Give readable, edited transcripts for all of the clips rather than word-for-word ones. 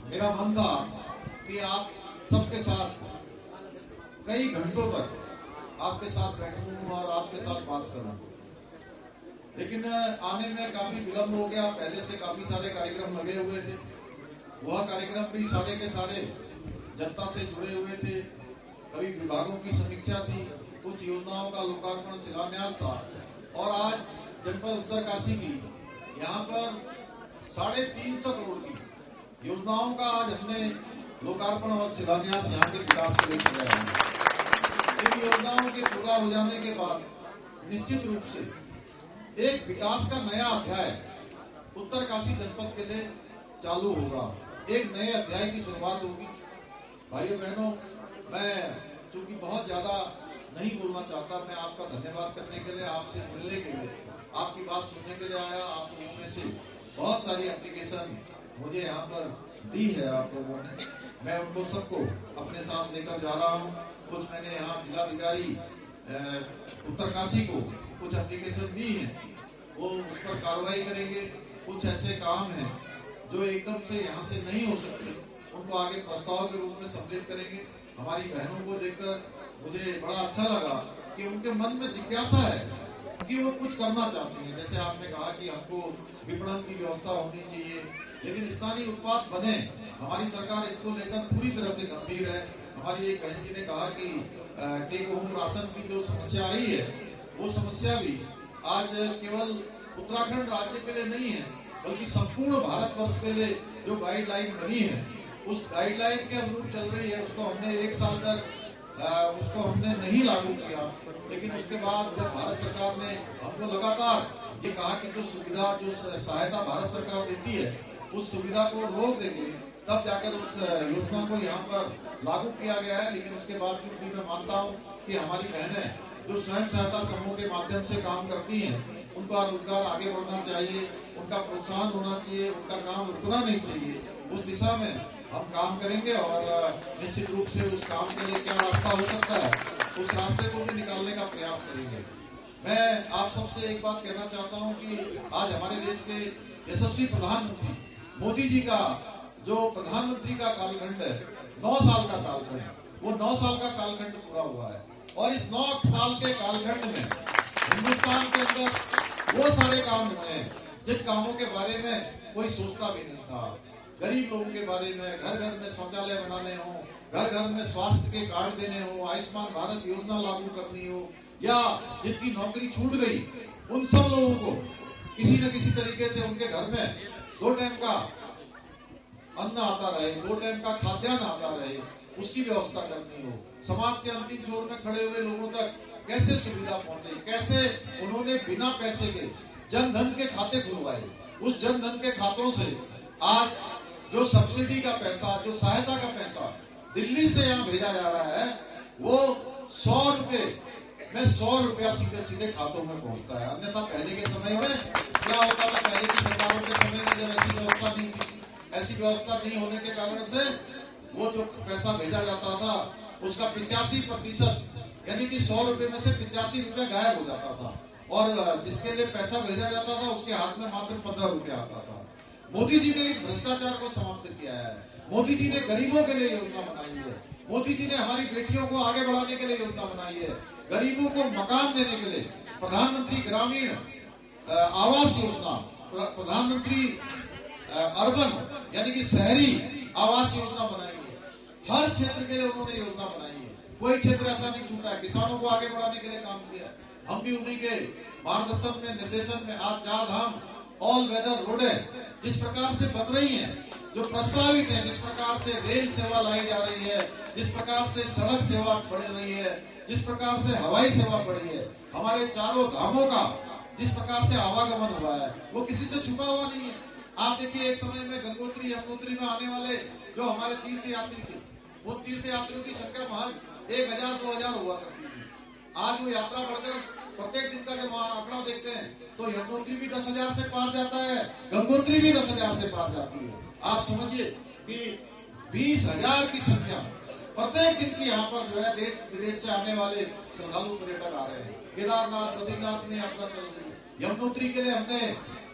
मेरा मन था कि आप सबके साथ कई घंटों तक आपके साथ बैठूं और आपके साथ बात करूं, लेकिन आने में काफी विलंब हो गया। पहले से काफी सारे कार्यक्रम लगे हुए थे। वह कार्यक्रम भी सारे के सारे जनता से जुड़े हुए थे। कभी विभागों की समीक्षा थी, कुछ योजनाओं का लोकार्पण शिलान्यास था, और आज जनपद उत्तरकाशी की यहाँ पर 350 करोड़ की योजनाओं का आज हमने लोकार्पण और शिलान्यास यहाँ के विकास के लिए किया है। इन योजनाओं के पूरा हो जाने के बाद निश्चित रूप से एक विकास का नया अध्याय उत्तरकाशी जनपद के लिए चालू होगा। एक नए अध्याय की शुरुआत होगी। भाइयों बहनों, मैं चूंकि बहुत ज्यादा नहीं बोलना चाहता, मैं आपका धन्यवाद करने के लिए, आपसे मिलने के लिए, आपकी बात सुनने के लिए आया। आप लोगों में से बहुत सारी एप्लीकेशन मुझे यहाँ पर दी है आप लोगों ने, मैं उनको सबको अपने साथ लेकर जा रहा हूँ। कुछ मैंने यहाँ जिलाधिकारी उत्तरकाशी को कुछ एप्लीकेशन दी है, वो उस पर कार्रवाई करेंगे। कुछ ऐसे काम हैं जो एकदम से यहाँ से नहीं हो सकते, उनको आगे प्रस्ताव के रूप में सम्मिलित करेंगे। हमारी बहनों को देखकर मुझे बड़ा अच्छा लगा कि उनके मन में जिज्ञासा है कि वो कुछ करना चाहती हैं। जैसे आपने कहा कि हमको विपणन की व्यवस्था होनी चाहिए, लेकिन स्थानीय उत्पाद बने। हमारी सरकार इसको लेकर पूरी तरह से गंभीर है। हमारी एक बहन जी ने कहा कि टेक होम राशन की जो समस्या आई है, वो समस्या भी आज केवल उत्तराखंड राज्य के लिए नहीं है, बल्कि संपूर्ण भारतवर्ष के लिए जो गाइडलाइन बनी है, उस गाइडलाइन के अनुरूप चल रही है। उसको हमने 1 साल तक उसको हमने नहीं लागू किया, लेकिन उसके बाद जब भारत सरकार ने हमको लगातार ये कहा कि जो सुविधा, जो सहायता भारत सरकार देती है, उस सुविधा को रोक देंगे, तब जाकर उस योजना को यहाँ पर लागू किया गया है। लेकिन उसके बाद भी मैं मानता हूँ कि हमारी बहनें जो स्वयं सहायता समूह के माध्यम से काम करती हैं, उनका रोजगार आगे बढ़ना चाहिए, उनका प्रोत्साहन होना चाहिए, उनका काम रुकना नहीं चाहिए। उस दिशा में हम काम करेंगे और निश्चित रूप से उस काम के लिए क्या रास्ता हो सकता है, उस रास्ते को भी निकालने का प्रयास करेंगे। मैं आप सबसे एक बात कहना चाहता हूं कि आज हमारे देश के यशस्वी प्रधानमंत्री मोदी जी का जो प्रधानमंत्री का कालखंड है, 9 साल का कालखंड, वो 9 साल का कालखंड पूरा हुआ है। और इस 9 साल के कालखंड में हिंदुस्तान के अंदर वो सारे काम हुए हैं जिन कामों के बारे में कोई सोचता भी नहीं था। गरीब लोगों के बारे में, घर घर में शौचालय बनाने हो, घर घर में स्वास्थ्य के कार्ड देने हो, आयुष्मान भारत योजना लागू करनी हो, या जिनकी नौकरी छूट गई, उन सब लोगों को किसी न किसी तरीके से उनके घर में 2 टाइम का अन्न आता रहे, 2 टाइम का खाद्यान्न आता रहे, उसकी व्यवस्था करनी हो। समाज के अंतिम छोर में खड़े हुए लोगों तक कैसे सुविधा पहुंचे, कैसे उन्होंने बिना पैसे के जन धन के खाते खुलवाए। उस जन धन के खातों से आज जो सब्सिडी का पैसा, जो सहायता का पैसा दिल्ली से यहाँ भेजा जा रहा है, वो 100 रुपए में 100 रुपया सीधे सीधे खातों में पहुंचता है। अन्यथा पहले के समय में क्या होता था, पहले की सरकारों के समय में जब ऐसी व्यवस्था नहीं थी, ऐसी व्यवस्था नहीं होने के कारण से वो जो पैसा भेजा जाता था, उसका 85% यानी कि 100 रुपए में से 85 रुपया गायब हो जाता था, और जिसके लिए पैसा भेजा जाता था उसके हाथ में मात्र 15 रुपया आता था। मोदी जी ने इस भ्रष्टाचार को समाप्त किया है। मोदी जी ने गरीबों के लिए योजना बनाई है। मोदी जी ने हमारी बेटियों को आगे बढ़ाने के लिए योजना बनाई है। गरीबों को मकान देने के लिए प्रधानमंत्री ग्रामीण आवास योजना, प्रधानमंत्री अर्बन यानी कि शहरी आवास योजना बनाई है। हर क्षेत्र के लिए उन्होंने योजना बनाई है। कोई क्षेत्र ऐसा नहीं छूटा है। किसानों को आगे बढ़ाने के लिए काम किया। हम भी उन्हीं के मार्गदर्शन में, निर्देशन में आज 4 धाम ऑल वेदर रोडें जिस प्रकार से बन रही हैं, जो प्रस्तावित है, जिस प्रकार से रेल सेवा लाई जा रही है, जिस प्रकार से सड़क सेवा बढ़ रही है, जिस प्रकार से हवाई सेवा बढ़ी है, हमारे चारों धामों का जिस प्रकार से आवागमन हुआ है, वो किसी से छुपा हुआ नहीं है। आप देखिए, एक समय में गंगोत्री यमुनोत्री में आने वाले जो हमारे तीर्थ यात्री थे, वो तीर्थ यात्रियों की संख्या महज 1000-2000 हुआ करती थी। आज वो यात्रा बढ़कर प्रत्येक दिन का जब आंकड़ा देखते हैं तो यमुनोत्री भी 10,000 से पार जाता है, गंगोत्री भी 10,000 से पार जाती है। आप समझिए कि 20,000 की संख्या प्रत्येक दिन की यहाँ पर जो है देश विदेश से आने वाले श्रद्धालु पर्यटक आ रहे हैं। केदारनाथ, बद्रीनाथ में यात्रा चल रही है। यमुनोत्री के लिए हमने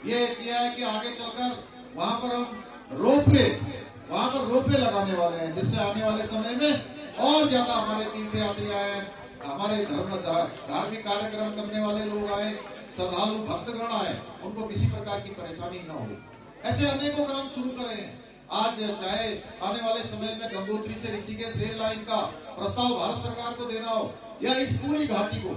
ये किया है कि आगे चलकर वहां पर हम पे लगाने वाले हैं, जिससे आने वाले समय में और ज्यादा हमारे तीर्थ यात्री आए, हमारे धार्मिक कार्यक्रम करने वाले लोग आए, श्रद्धालु भक्तगण आए, उनको किसी प्रकार की परेशानी न हो। ऐसे अनेकों काम शुरू करे हैं। आज चाहे आने वाले समय में गंगोत्री से ऋषिकेश रेल लाइन का प्रस्ताव भारत सरकार को देना हो, या इस पूरी घाटी को,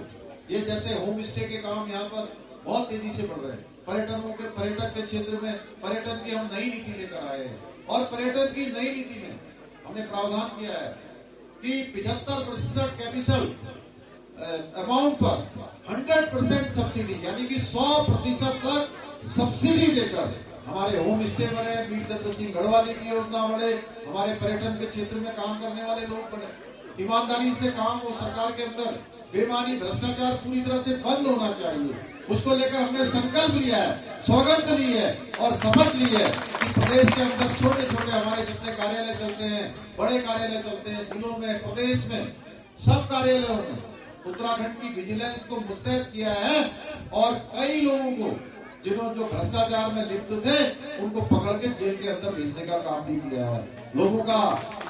ये जैसे होम स्टे के काम यहाँ पर बहुत तेजी से बढ़ रहे हैं। पर्यटक के क्षेत्र में पर्यटन की हम नई नीति लेकर आए हैं, और पर्यटन की नई नीति में हमने प्रावधान किया है कि 75% कैपिटल अमाउंट पर 100% सब्सिडी, यानी कि 100% तक सब्सिडी देकर हमारे होम स्टे बढ़े, वीरचंद्र सिंह गढ़वाली की योजना बढ़े, हमारे पर्यटन के क्षेत्र में काम करने वाले लोग बढ़े। ईमानदारी से काम हो, सरकार के अंदर बेईमानी भ्रष्टाचार पूरी तरह से बंद होना चाहिए। उसको लेकर हमने संकल्प लिया है, सौगंध ली है और समझ ली है कि प्रदेश के अंदर छोटे छोटे हमारे जितने कार्यालय चलते हैं, बड़े कार्यालय चलते हैं, जिलों में, प्रदेश में, सब कार्यालयों में उत्तराखंड की विजिलेंस को मुस्तैद किया है, और कई लोगों को जिन्होंने जो भ्रष्टाचार में लिप्त थे उनको पकड़ के जेल के अंदर भेजने का काम भी किया है। लोगों का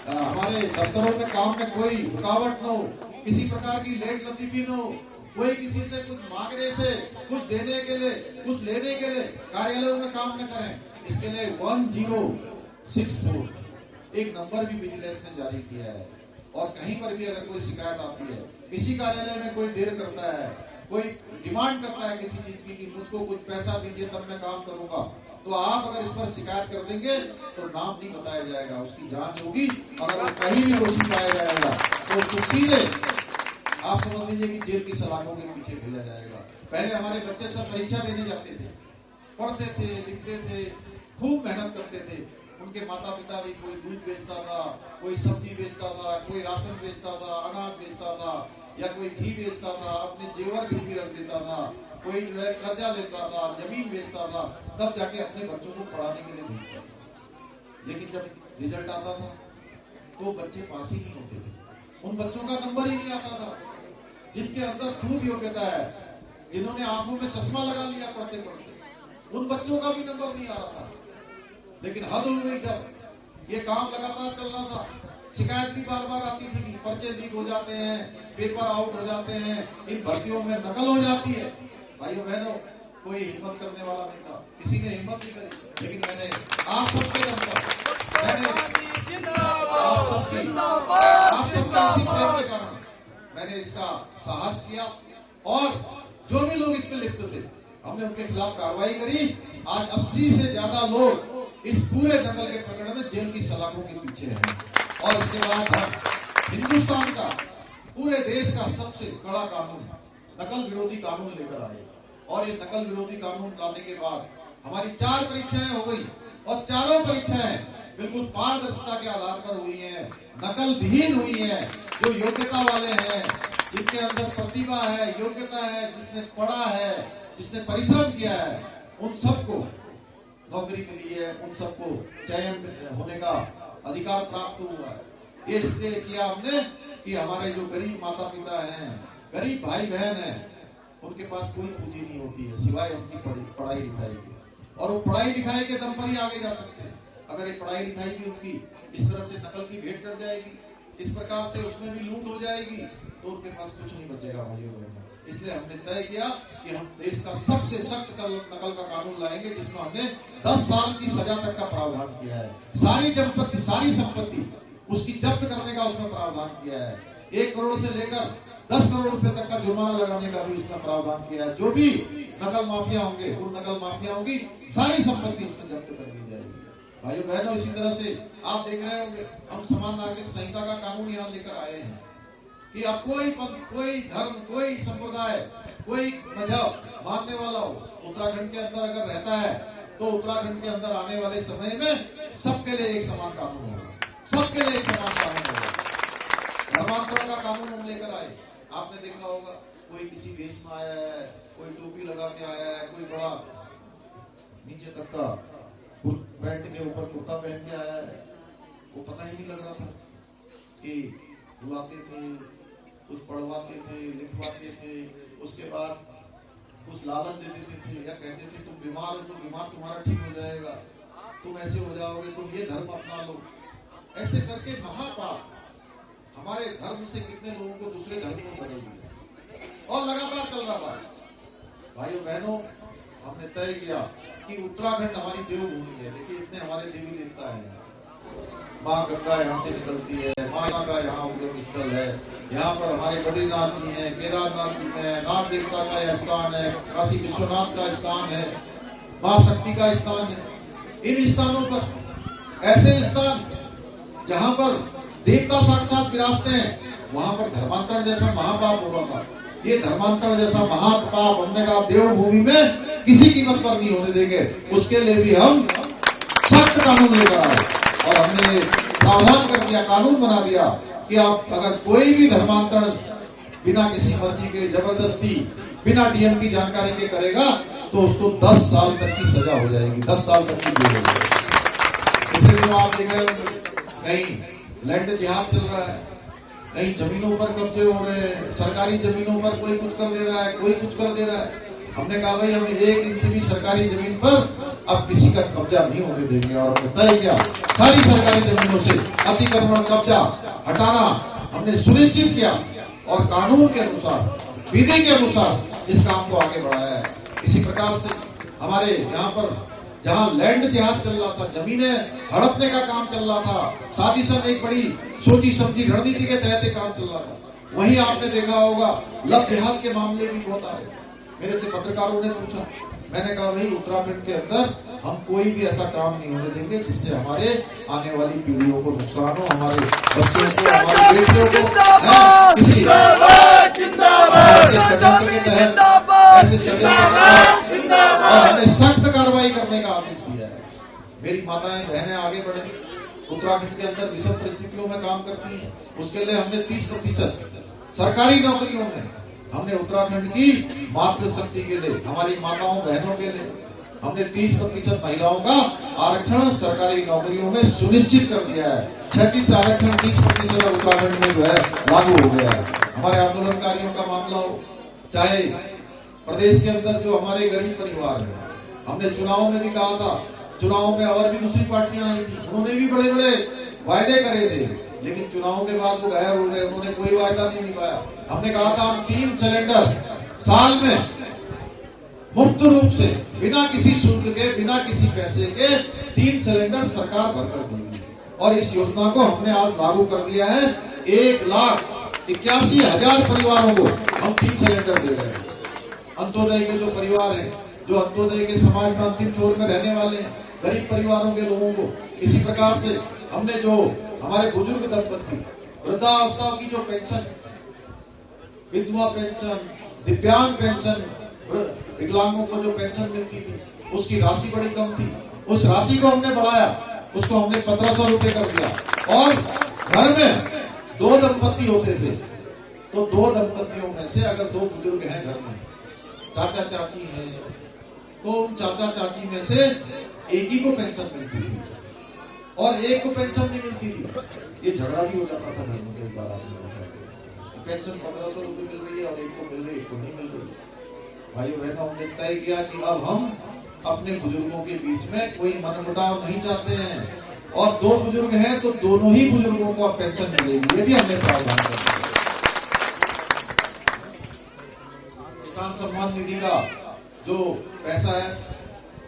हमारे दफ्तरों में काम में कोई रुकावट न हो, किसी प्रकार की लेट लतीफी न हो, कोई किसी से कुछ मांगने से, कुछ देने के लिए, कुछ लेने के लिए कार्यालयों में काम न करें। इसके लिए 1064 एक नंबर भी विजिलेंस ने जारी किया है, और कहीं पर भी अगर कोई शिकायत आती है, किसी कार्यालय में कोई देर करता है, कोई डिमांड करता है किसी चीज की कि मुझको कुछ पैसा दीजिए तब मैं काम करूंगा, तो आप अगर इस पर शिकायत कर देंगे तो नाम नहीं बताया जाएगा, उसकी जांच होगी, अगर वो कहीं भी दोषी पाया जाएगा तो उसको सीधे आप समझ लीजिए कि जेल की सलाखों के पीछे भेजा जाएगा। पहले हमारे बच्चे सब परीक्षा देने जाते थे, पढ़ते थे, लिखते थे, खूब मेहनत करते थे। उनके माता पिता भी, कोई दूध बेचता था, कोई सब्जी बेचता था, कोई राशन बेचता था, अनाज बेचता था, या कोई घी बेचता था, अपने जेवर गिरवी रख देता था, कोई जो है कर्जा लेता था, जमीन बेचता था, तब जाके अपने बच्चों को पढ़ाने के लिए भेजता था। लेकिन जब रिजल्ट आता था तो बच्चे पास ही नहीं होते थे, उन बच्चों का नंबर ही नहीं आता था। जिनके अंदर खूब योग्यता है, जिन्होंने आंखों में चश्मा लगा लिया पढ़ते पढ़ते, उन बच्चों का भी नंबर नहीं आ रहा था। लेकिन हद हो गई, जब ये काम लगातार चल रहा था, शिकायत भी बार बार आती थी कि पर्चे लीक हो जाते हैं, पेपर आउट हो जाते हैं, इन भर्तियों में नकल हो जाती है। भाइयों बहनों, कोई हिम्मत करने वाला नहीं था, किसी ने हिम्मत नहीं करी। लेकिन मैंने आप सबके प्रेम के कारण मैंने इसका साहस किया, और जो भी लोग इसमें लिप्त थे हमने उनके खिलाफ कार्रवाई करी। आज 80 से ज्यादा लोग इस पूरे नकल के प्रकरण में जेल की सलाखों के पीछे हैं। और इसके बाद हम हिंदुस्तान का, पूरे देश का सबसे बड़ा कानून, नकल विरोधी कानून लेकर आए, और ये नकल विरोधी कानून लाने के बाद हमारी 4 परीक्षाएं हो गई, और चारों परीक्षाएं बिल्कुल पारदर्शिता के आधार पर हुई हैं, नकल विहीन हुई हैं। जो योग्यता वाले हैं, जिनके अंदर प्रतिभा है, योग्यता है, जिसने पढ़ा है, जिसने परिश्रम किया है, उन सबको नौकरी मिली है, उन सबको चयन होने का अधिकार प्राप्त हुआ है। ये इसलिए किया हमने कि हमारे जो गरीब माता पिता हैं, गरीब भाई बहन हैं, उनके पास कोई पूंजी नहीं होती है सिवाय उनकी पढ़ाई लिखाई की, और वो पढ़ाई लिखाई के दम पर ही आगे जा सकते हैं। अगर ये पढ़ाई लिखाई भी उनकी इस तरह से नकल की भेंट चढ़ जाएगी, इस प्रकार से उसमें भी लूट हो जाएगी, तो उनके पास कुछ नहीं बचेगा भाइयों बहनों। इसलिए हमने तय किया कि हम देश का सबसे सख्त नकल का कानून लाएंगे, जिसमें हमने 10 साल की सजा तक का प्रावधान किया है। सारी संपत्ति उसकी जब्त करने का उसमें प्रावधान किया है। 1 करोड़ से लेकर 10 करोड़ रुपए तक का जुर्माना लगाने का भी उसमें प्रावधान किया है। जो भी नकल माफिया होंगे, उन नकल माफियाओं की सारी संपत्ति इसमें जब्त कर ली जाएगी। भाइयों बहनों, इसी तरह से आप देख रहे होंगे, हम समान नागरिक संहिता का कानून यहाँ लेकर आए हैं कि अब कोई धर्म, कोई संप्रदाय, कोई मजहब मानने वाला हो, उत्तराखंड के अंदर अगर रहता है तो उत्तराखंड के अंदर आने वाले समय में सबके लिए एक समान कानून होगा, सबके लिए एक समान कानून होगा। धर्मांतरण का कानून हम लेकर आए। आपने देखा होगा, कोई किसी वेश में आया है, कोई टोपी लगा के आया है, कोई बड़ा नीचे तक का पैंट के ऊपर कुर्ता पहन के आया है, वो पता ही नहीं लग रहा था कि बुलाते थे, कुछ पढ़वाते थे, लिखवाते थे, उसके बाद कुछ लालच देते थे, या कहते थे तुम बीमार हो तो बीमार तुम्हारा ठीक हो जाएगा, तुम ऐसे हो जाओगे, तुम ये धर्म अपना लो। के महापाप हमारे धर्म से कितने लोगों को दूसरे धर्म में बदल दिया और लगातार चल रहा था। भाइयों बहनों, हमने तय किया कि उत्तराखंड हमारी देवभूमि है। देखिए इतने हमारे देवी देवता है, माँ गंगा यहाँ से निकलती है, माँ का यहाँ उद्गम स्थल है, यहाँ पर हमारे बद्रीनाथ जी हैं, केदारनाथ जी हैं, नाग देवता का यह स्थान है, काशी विश्वनाथ का स्थान है, माँ शक्ति का स्थान है। इन स्थानों पर ऐसे स्थान जहाँ पर देवता साक्षात विराजते हैं, वहां पर धर्मांतरण जैसा महापाप हो रहा था। ये धर्मांतरण जैसा महापाप हमने कहा देवभूमि में किसी कीमत पर नहीं होने देंगे। उसके लिए भी हम सख्त कानून लेकर आए और हमने प्रावधान कर दिया, कानून बना दिया कि आप अगर कोई भी धर्मांतरण बिना किसी मर्जी के जबरदस्ती बिना डीएम की जानकारी के करेगा तो उसको 10 साल तक की सजा हो जाएगी, 10 साल तक की जेल हो जाएगी। इसलिए जो आप देख रहे हो कहीं लैंड जिहाद चल रहा है, कहीं जमीनों पर कब्जे हो रहे हैं, सरकारी जमीनों पर कोई कुछ कर दे रहा है, कोई कुछ कर दे रहा है। हमने कहा भाई हम 1 इंच भी सरकारी जमीन पर अब किसी का कब्जा नहीं होने देंगे और हमने तय किया सारी सरकारी जमीनों से अतिक्रमण कब्जा हटाना हमने सुनिश्चित किया और कानून के अनुसार, विधि के अनुसार इस काम को आगे बढ़ाया है। इसी प्रकार से हमारे यहाँ पर जहाँ लैंड जिहाद चल रहा था, जमीनें हड़पने का काम चल रहा था, साजिशन एक बड़ी सोची समझी रणनीति के तहत काम चल रहा था, वहीं आपने देखा होगा लव जिहाद के मामले भी बहुत आ रहे। मेरे से पत्रकारों ने पूछा, मैंने कहा भाई उत्तराखंड के अंदर हम कोई भी ऐसा काम नहीं होने देंगे जिससे हमारे आने वाली पीढ़ियों को नुकसान हो, हमारे बच्चों को, हमारी बेटियों को हमने सख्त कार्रवाई करने का आदेश दिया है। मेरी माताएं बहनें आगे बढ़े, उत्तराखंड के अंदर विषम परिस्थितियों में काम करती हैं, उसके लिए हमने 30% सरकारी नौकरियों में हमने उत्तराखंड की मातृशक्ति के लिए, हमारी माताओं बहनों के लिए हमने 30% महिलाओं का आरक्षण सरकारी नौकरियों में सुनिश्चित कर दिया है। 36 आरक्षण 30% उत्तराखंड में जो है लागू हो गया है। हमारे आंदोलनकारियों का मामला हो, चाहे प्रदेश के अंदर जो हमारे गरीब परिवार है, हमने चुनाव में भी कहा था, चुनाव में और भी दूसरी पार्टियां आई थी, उन्होंने भी बड़े बड़े वायदे करे थे, लेकिन चुनाव के बाद वो गायब हो गए, उन्होंने कोई वायदा नहीं निभाया। हमने कहा था हम 3 सिलेंडर साल में मुफ्त रूप से बिना किसी शुल्क के, बिना किसी पैसे के 3 सिलेंडर सरकार भरकर देगी और इस योजना को हमने आज लागू कर दिया है। 1,81,000 परिवारों को हम 3 सिलेंडर दे रहे हैं। अंत्योदय के जो परिवार हैं, जो अंत्योदय के समाज में अंतिम छोर में रहने वाले हैं, गरीब परिवारों के लोगों को, इसी प्रकार से हमने जो हमारे बुजुर्ग दंपत्ति वृद्धावस्था की जो पेंशन, विधवा पेंशन, दिव्यांग पेंशन, विकलांगों को जो पेंशन मिलती थी उसकी राशि बड़ी कम थी, उस राशि को हमने बढ़ाया, उसको हमने 1500 रुपए कर दिया। और घर में 2 दंपत्ति होते थे तो 2 दंपत्तियों में से अगर 2 बुजुर्ग हैं घर में, चाचा चाची हैं, तो उन चाचा चाची में से एक ही को पेंशन मिलती थी और एक को पेंशन नहीं मिलती थी। ये झगड़ा भी हो जाता था घर में। कई बार पेंशन 1500 रुपए मिल रही है और एक को मिल रही है, एक को नहीं मिल रही। भाइयों बहनों, हमने तय किया कि अब हम अपने बुजुर्गों के बीच में कोई मनमुटाव नहीं चाहते हैं और 2 बुजुर्ग हैं तो दोनों ही बुजुर्गों को अब पेंशन मिलेगी, ये भी हमने प्रावधान कर दिया। किसान सम्मान निधि का जो पैसा है,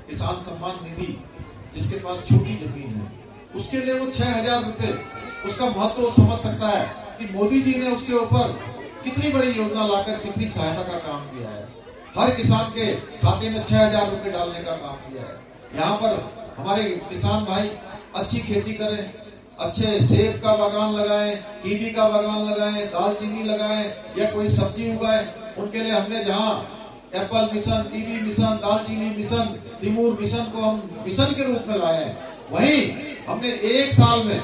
किसान सम्मान निधि, जिसके पास छोटी जमीन है उसके लिए वो 6,000 रुपए, उसका महत्व वो समझ सकता है कि मोदी जी ने उसके ऊपर कितनी बड़ी योजना लाकर कितनी सहायता का काम किया है। हर किसान के खाते में 6,000 रुपए डालने का काम किया है। यहाँ पर हमारे किसान भाई अच्छी खेती करें, अच्छे सेब का बागान लगाएं, कीवी का बागान लगाएं, दालचीनी लगाएं या कोई सब्जी उगाएं, उनके लिए हमने जहाँ एप्पल मिशन, कीवी मिशन, दालचीनी मिशन, तिमूर मिशन को हम मिशन के रूप में लाए हैं, वहीं हमने 1 साल में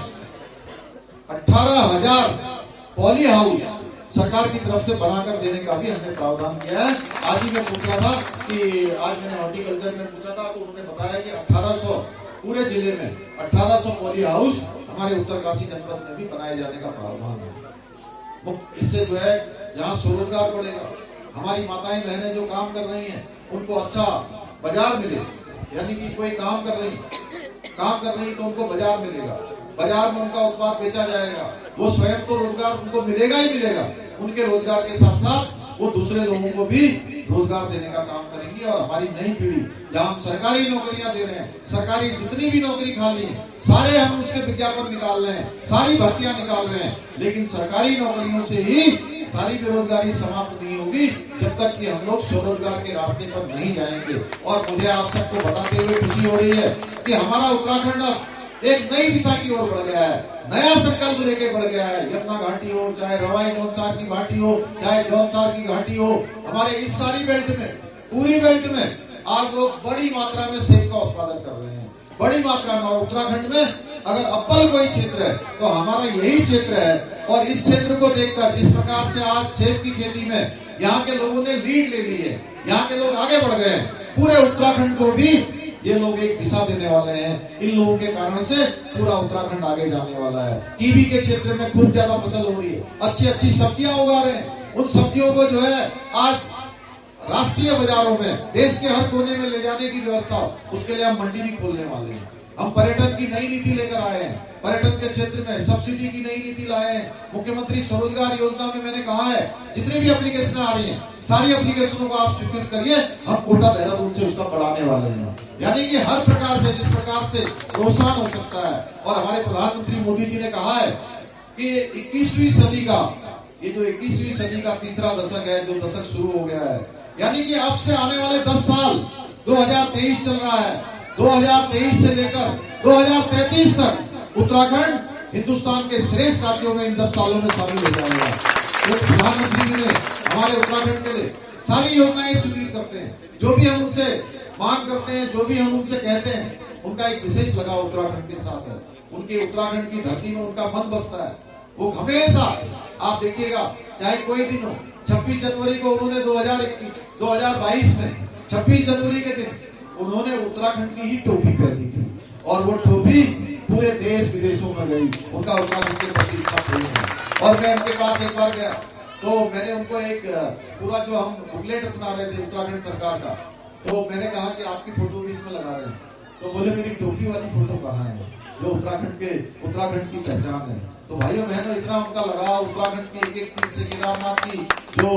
18,000 पॉली हाउस सरकार की तरफ से बनाकर देने का भी हमने प्रावधान किया है। आज ही मैं पूछ रहा था कि आज मैंने हॉर्टिकल्चर में पूछा था तो उन्होंने बताया कि 1800 पूरे जिले में 1800 पॉली हाउस हमारे उत्तरकाशी जनपद में भी बनाए जाने का प्रावधान है। इससे जो है जहाँ स्वरोजगार बढ़ेगा, हमारी माताएं बहनें जो काम कर रही हैं उनको अच्छा बाजार मिले, यानी कि कोई काम कर रही तो उनको बाजार मिलेगा, बाजार में उनका उत्पाद बेचा जाएगा, वो स्वयं तो रोजगार उनको मिलेगा ही मिलेगा, उनके रोजगार के साथ साथ वो दूसरे लोगों को भी रोजगार देने का काम करेंगी। और हमारी नई पीढ़ी, जहाँ हम सरकारी नौकरियां दे रहे हैं, सरकारी जितनी भी नौकरी खाली है सारे हम उसके विज्ञापन निकाल रहे हैं, सारी भर्तियां निकाल रहे हैं, लेकिन सरकारी नौकरियों से ही सारी बेरोजगारी समाप्त नहीं होगी जब तक कि हम लोग स्वरोजगार के रास्ते पर नहीं जाएंगे। और मुझे आप सबको बताते हुए खुशी हो रही है कि हमारा उत्तराखंड अब एक नई दिशा की ओर बढ़ गया है, नया संकल्प लेके बढ़ गया है। यमुना घाटी हो, चाहे रवाई जौनसार की घाटी हो, चाहे जौनसार की घाटी हो, हमारे इस सारी बेल्ट में, पूरी बेल्ट में आज लोग बड़ी मात्रा में सेब का उत्पादन कर रहे हैं, बड़ी मात्रा में। और उत्तराखंड में अगर अव्वल कोई क्षेत्र है तो हमारा यही क्षेत्र है। और इस क्षेत्र को देखकर जिस प्रकार से आज सेब की खेती में यहाँ के लोगों ने लीड ले ली है, यहाँ के लोग आगे बढ़ गए, पूरे उत्तराखंड को भी ये लोग एक दिशा देने वाले हैं। इन लोगों के कारण से पूरा उत्तराखंड आगे जाने वाला है। कीवी के क्षेत्र में खूब ज्यादा फसल हो रही है, अच्छी अच्छी सब्जियां उगा रहे हैं। उन सब्जियों को जो है आज राष्ट्रीय बाजारों में, देश के हर कोने में ले जाने की व्यवस्था, उसके लिए हम मंडी भी खोलने वाले हैं। हम पर्यटन की नई नीति लेकर आए हैं, पर्यटन के क्षेत्र में सब्सिडी की नई नीति लाए हैं। मुख्यमंत्री स्वरोजगार योजना में मैंने कहा है जितनी भी एप्लीकेशन आ रही हैं, सारी एप्लीकेशनों को आप स्वीकृत करिए, हम कोटा देहरादून से उसका बढ़ाने वाले हैं। यानी कि हर प्रकार से, जिस प्रकार से प्रोत्साहन हो सकता है। और हमारे प्रधानमंत्री मोदी जी ने कहा है कि 21वीं सदी का, ये जो 21वीं सदी का तीसरा दशक है, जो दशक शुरू हो गया है, यानी कि अब से आने वाले 10 साल, 2023 चल रहा है, 2023 से लेकर 2033 तक उत्तराखंड हिंदुस्तान के श्रेष्ठ राज्यों में इन 10 सालों में शामिल हो जाएगा। तो प्रधानमंत्री जी ने हमारे उत्तराखंड के लिए सारी योजनाएं स्वीकृत करते हैं। जो भी हम उनसे मांग करते हैं, जो भी हम उनसे कहते हैं, उनका एक विशेष लगाव उत्तराखंड के साथ है। उनके उत्तराखंड की धरती में उनका मन बसता है। वो हमेशा, आप देखिएगा, चाहे कोई दिन हो, 26 जनवरी को उन्होंने 2022 में 26 जनवरी के दिन उन्होंने उत्तराखंड की ही टोपी पहनी थी और वो टोपी पूरे देश विदेशों में गई। उनका उत्तराखंड के प्रति इतना प्रेम है। और मैं उनके पास एक बार गया तो मैंने उनको एक पूरा जो हम बुकलेट बना रहे थे उत्तराखंड सरकार का, तो मैंने कहा कि आपकी फोटो भी इसमें लगा रहे हैं। तो बोले मेरी टोपी वाली फोटो कहाँ है, जो उत्तराखंड की पहचान है। तो भाइयों बहनों, इतना उनका लगाव उत्तराखंड की एक एक चीज से, केदारनाथ की जो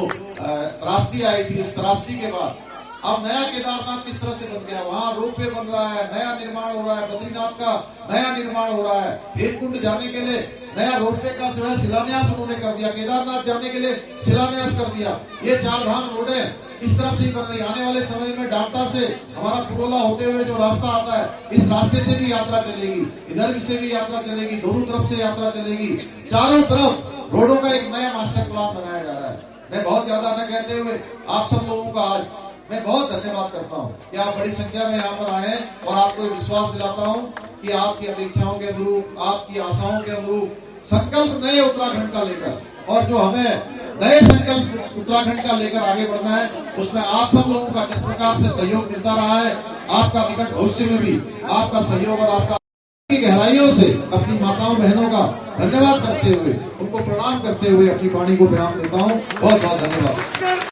त्रासदी आई थी, उस त्रासदी के बाद अब नया केदारनाथ किस तरह से बन गया, वहाँ रोपवे बन रहा है, नया निर्माण हो रहा है, बद्रीनाथ का नया निर्माण हो रहा है, हेमकुंड जाने के लिए नया रोपवे का जो है शिलान्यास उन्होंने कर दिया, केदारनाथ जाने के लिए शिलान्यास कर दिया। ये 4 धाम रोडे इस तरफ से कर रही। आने वाले समय में डांटा से हमारा पुरोला होते हुए जो रास्ता आता है, इस रास्ते से भी यात्रा चलेगी, इधर से भी यात्रा चलेगी, दोनों तरफ से यात्रा चलेगी। चारों तरफ रोडों का एक नया मास्टर प्लान बनाया जा रहा है। मैं बहुत ज्यादा न कहते हुए आप सब लोगों का आज मैं बहुत धन्यवाद करता हूँ कि आप बड़ी संख्या में यहाँ पर आए हैं। और आपको विश्वास दिलाता हूँ कि आपकी अपेक्षाओं के अनुरूप, आपकी आशाओं के अनुरूप संकल्प नए उत्तराखंड का लेकर, और जो हमें नए संकल्प उत्तराखंड का लेकर आगे बढ़ना है, उसमें आप सब लोगों का जिस प्रकार से सहयोग मिलता रहा है, आपका निकट भविष्य में भी आपका सहयोग और आपका गहराइयों से अपनी माताओं बहनों का धन्यवाद करते हुए, उनको प्रणाम करते हुए अपनी वाणी को विराम देता हूँ। बहुत बहुत धन्यवाद।